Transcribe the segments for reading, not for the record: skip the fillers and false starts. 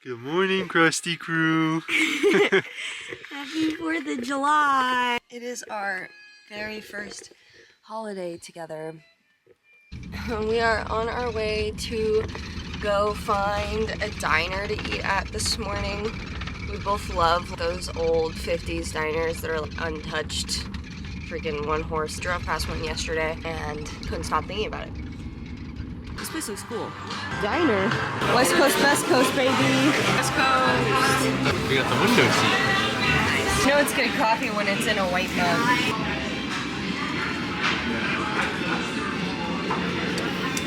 Good morning, Krusty Crew. Happy 4th of July. It is our very first holiday together. We are on our way to go find a diner to eat at this morning. We both love those old 50s diners that are like untouched. Freaking one horse. Drove past one yesterday and couldn't stop thinking about it. This place looks cool. Diner. West Coast, Best Coast, baby. West Coast. We got the window seat. Nice. You know it's good coffee when it's in a white mug.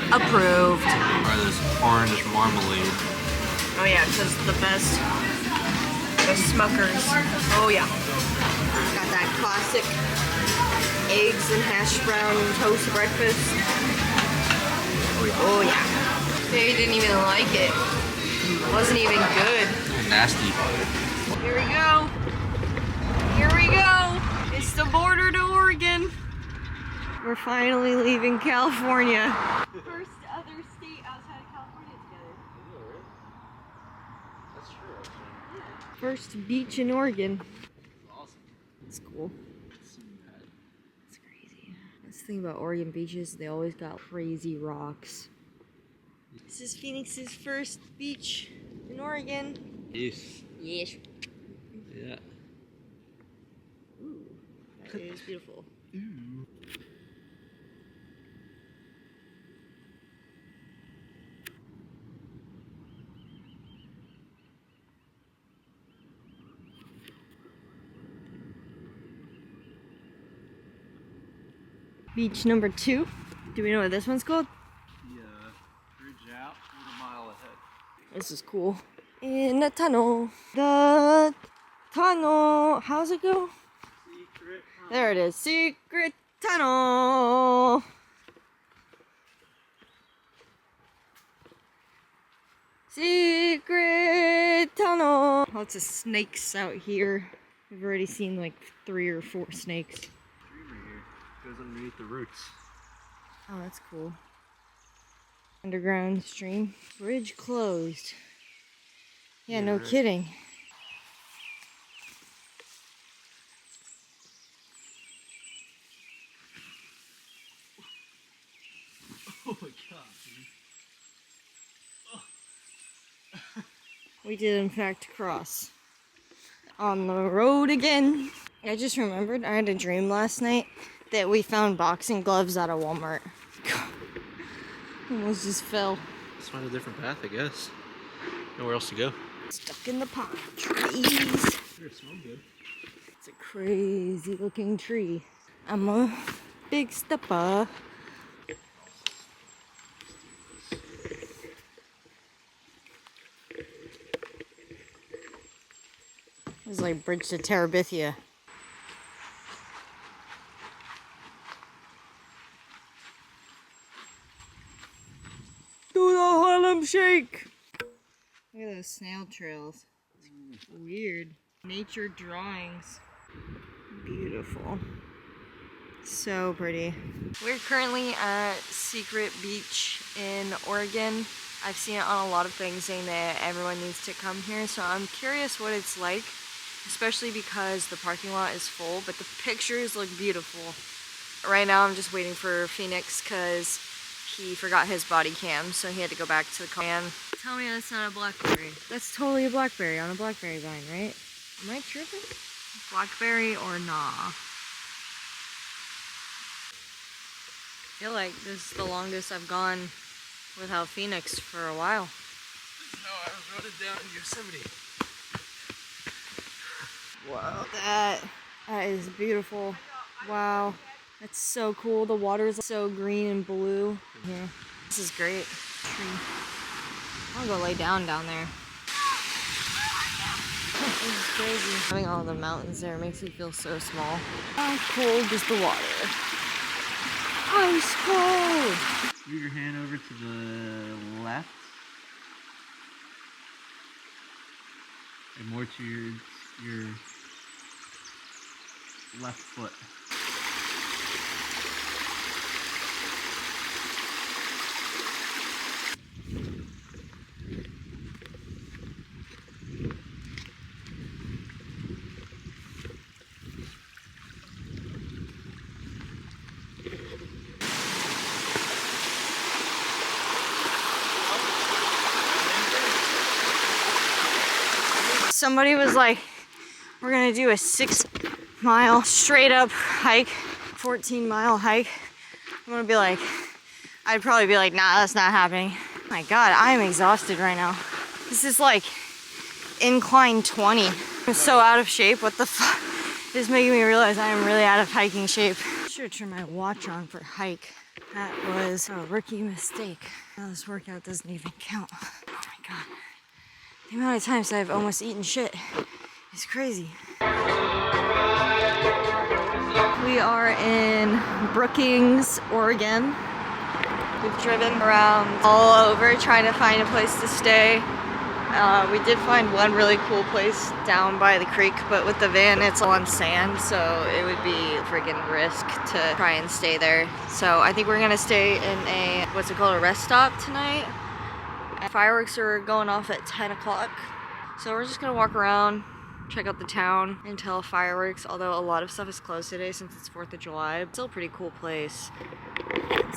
Approved. Try this orange marmalade. Oh yeah, because the best. The Smuckers. Oh yeah. Got that classic eggs and hash brown toast breakfast. Oh yeah. They didn't even like it. It wasn't even good. Nasty. Here we go. Here we go. It's the border to Oregon. We're finally leaving California. First other state outside of California together. That's true, actually. Yeah. First beach in Oregon. Awesome. It's cool. It's crazy. That's the thing about Oregon beaches, they always got crazy rocks. This is Phoenix's first beach in Oregon. Yes. Yes. Yeah. Ooh, that is beautiful. Ooh. Beach number 2. Do we know what this one's called? Yeah. Bridge out, a mile ahead. This is cool. In the tunnel. The tunnel. How's it go? Secret tunnel. There it is. Secret tunnel. Secret tunnel. Lots of snakes out here. We've already seen like 3 or 4 snakes. Streamer here. Goes underneath the roots. Oh, that's cool. Underground stream. Bridge closed. Yeah, no right. kidding. Oh my god, dude. We did in fact cross. On the road again. I just remembered I had a dream last night that we found boxing gloves at a Walmart. Almost just fell. Let's find a different path, I guess. Nowhere else to go. Stuck in the pine trees. Sure, it smells good. It's a crazy looking tree. I'm a big stepper. It's like Bridge to Terabithia. Do the Harlem Shake! Look at those snail trails. It's weird. Nature drawings. Beautiful. So pretty. We're currently at Secret Beach in Oregon. I've seen it on a lot of things saying that everyone needs to come here, so I'm curious what it's like, especially because the parking lot is full, but the pictures look beautiful. Right now I'm just waiting for Phoenix because he forgot his body cam, so he had to go back to the car. And tell me that's not a blackberry. That's totally a blackberry on a blackberry vine, right? Am I tripping? Blackberry or nah? I feel like this is the longest I've gone without Phoenix for a while. No, I was running down in Yosemite. Wow, that is beautiful. Wow, that's so cool. The water is so green and blue. Yeah, this is great. Tree. I'll go lay down there. This is crazy. Having all the mountains there makes me feel so small. How cold is the water? Ice cold. Move your hand over to the left. And more to your left foot. somebody was like, we're gonna do a 6-mile straight up hike, 14-mile hike, I'm gonna be like, I'd probably be like, nah, that's not happening. My God, I am exhausted right now. This is like incline 20. I'm so out of shape. What the fuck? This is making me realize I am really out of hiking shape. I should have turned my watch on for hike. That was a rookie mistake. Now this workout doesn't even count. Oh my God. The amount of times I've almost eaten shit is crazy. We are in Brookings, Oregon. We've driven around all over trying to find a place to stay. We did find one really cool place down by the creek, but with the van it's on sand, so it would be a freaking risk to try and stay there. So I think we're gonna stay in a, what's it called, a rest stop tonight. Fireworks are going off at 10 o'clock. So we're just gonna walk around, check out the town until fireworks, although a lot of stuff is closed today since it's 4th of July. Still a pretty cool place.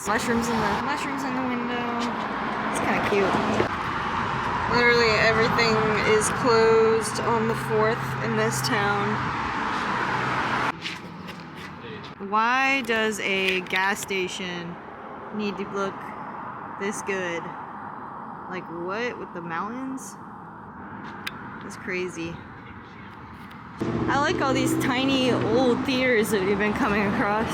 Mushrooms in the window. It's kind of cute. Literally everything is closed on the 4th in this town. Why does a gas station need to look this good? Like what, with the mountains? That's crazy. I like all these tiny old theaters that we've been coming across.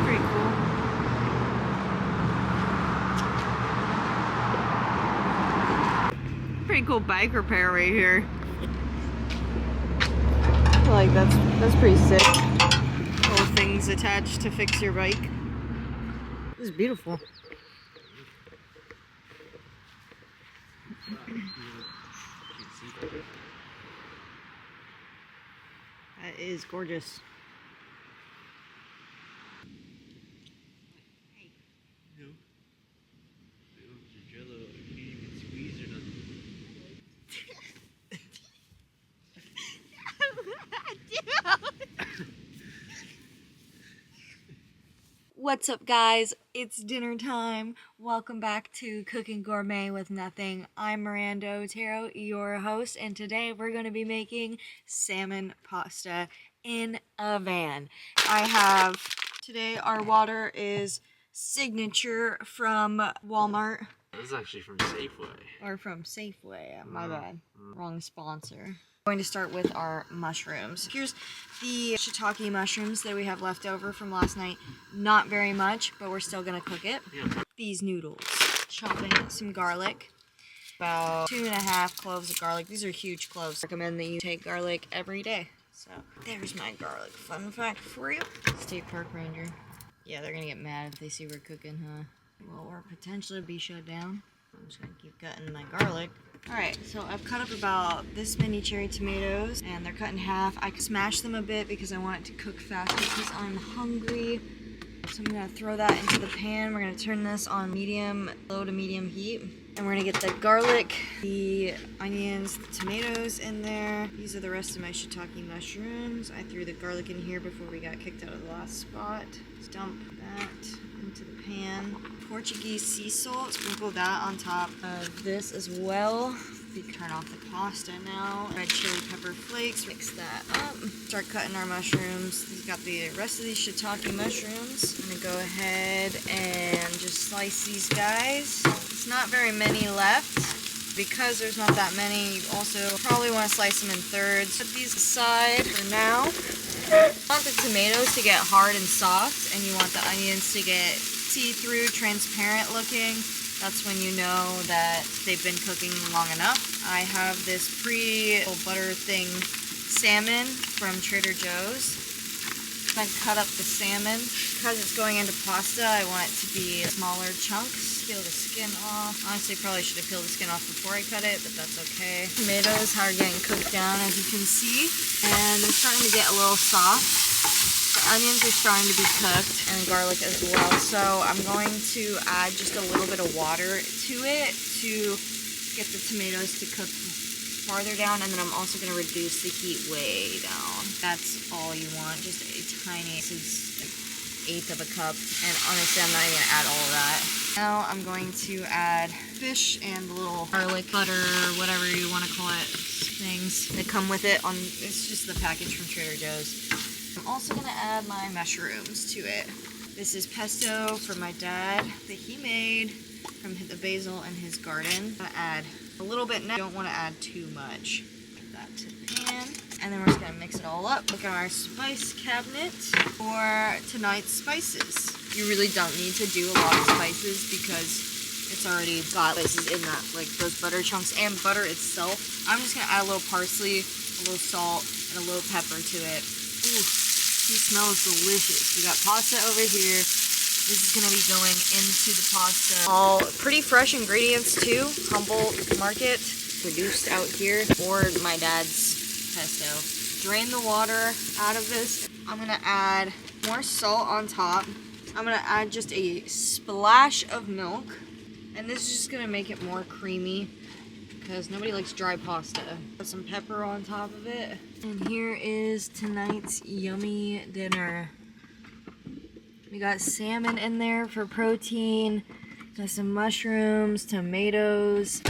Pretty cool. Pretty cool bike repair right here. I feel like that's pretty sick. Little things attached to fix your bike. This is beautiful. That is gorgeous. What's up, guys? It's dinner time. Welcome back to Cooking Gourmet with Nothing. I'm Miranda Otero, your host, and today we're going to be making salmon pasta in a van. Today our water is Signature from Walmart. This is actually from Safeway. Or from Safeway, my bad. Wrong sponsor. Going to start with our mushrooms. Here's the shiitake mushrooms that we have left over from last night. Not very much, but we're still gonna cook it. Yeah. These noodles. Chopping some garlic. About 2.5 cloves of garlic. These are huge cloves. I recommend that you take garlic every day. So there's my garlic fun fact for you. State Park Ranger. Yeah, they're gonna get mad if they see we're cooking, huh? Well, or potentially be shut down. I'm just gonna keep cutting my garlic. Alright, so I've cut up about this many cherry tomatoes, and they're cut in half. I smashed them a bit because I want it to cook faster because I'm hungry. So I'm gonna throw that into the pan. We're gonna turn this on low to medium heat. And we're gonna get the garlic, the onions, the tomatoes in there. These are the rest of my shiitake mushrooms. I threw the garlic in here before we got kicked out of the last spot. Just dump that into the pan. Portuguese sea salt, sprinkle that on top of this as well. We can turn off the pasta now. Red chili pepper flakes, mix that up. Start cutting our mushrooms. We've got the rest of these shiitake mushrooms. I'm gonna go ahead and just slice these guys. It's not very many left. Because there's not that many, you also probably want to slice them in thirds. Put these aside for now. You want the tomatoes to get hard and soft, and you want the onions to get see-through, transparent looking. That's when you know that they've been cooking long enough. I have this pre-butter thing salmon from Trader Joe's. I cut up the salmon. Because it's going into pasta, I want it to be smaller chunks. Peel the skin off. Honestly, probably should have peeled the skin off before I cut it, but that's okay. Tomatoes are getting cooked down, as you can see. And they're starting to get a little soft. The onions are starting to be cooked, and garlic as well. So I'm going to add just a little bit of water to it to get the tomatoes to cook farther down, and then I'm also going to reduce the heat way down. That's all you want, just a tiny, this is 1/8 of a cup, and honestly I'm not even going to add all of that. Now I'm going to add fish and a little garlic butter, whatever you want to call it, things that come with it. It's just the package from Trader Joe's. I'm also going to add my mushrooms to it. This is pesto from my dad that he made from the basil in his garden. I'm going to add a little bit now. I don't want to add too much. Add that to the pan. And then we're just going to mix it all up. Look at our spice cabinet for tonight's spices. You really don't need to do a lot of spices because it's already got spices in that, like those butter chunks and butter itself. I'm just going to add a little parsley, a little salt, and a little pepper to it. Ooh, he smells delicious. We got pasta over here. This is going to be going into the pasta. All pretty fresh ingredients too. Humboldt Market, produced out here, or my dad's pesto. Drain the water out of this. I'm going to add more salt on top. I'm going to add just a splash of milk. And this is just going to make it more creamy because nobody likes dry pasta. Put some pepper on top of it. And here is tonight's yummy dinner. We got salmon in there for protein. Got some mushrooms, tomatoes.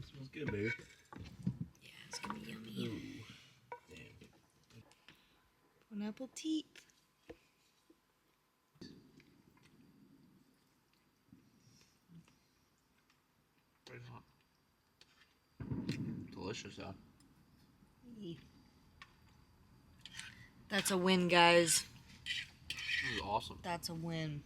Smells good, baby. Yeah, it's gonna be yummy. Ooh. Damn. Bon appetit. Very hot. Delicious, huh? That's a win, guys. This is awesome. That's a win.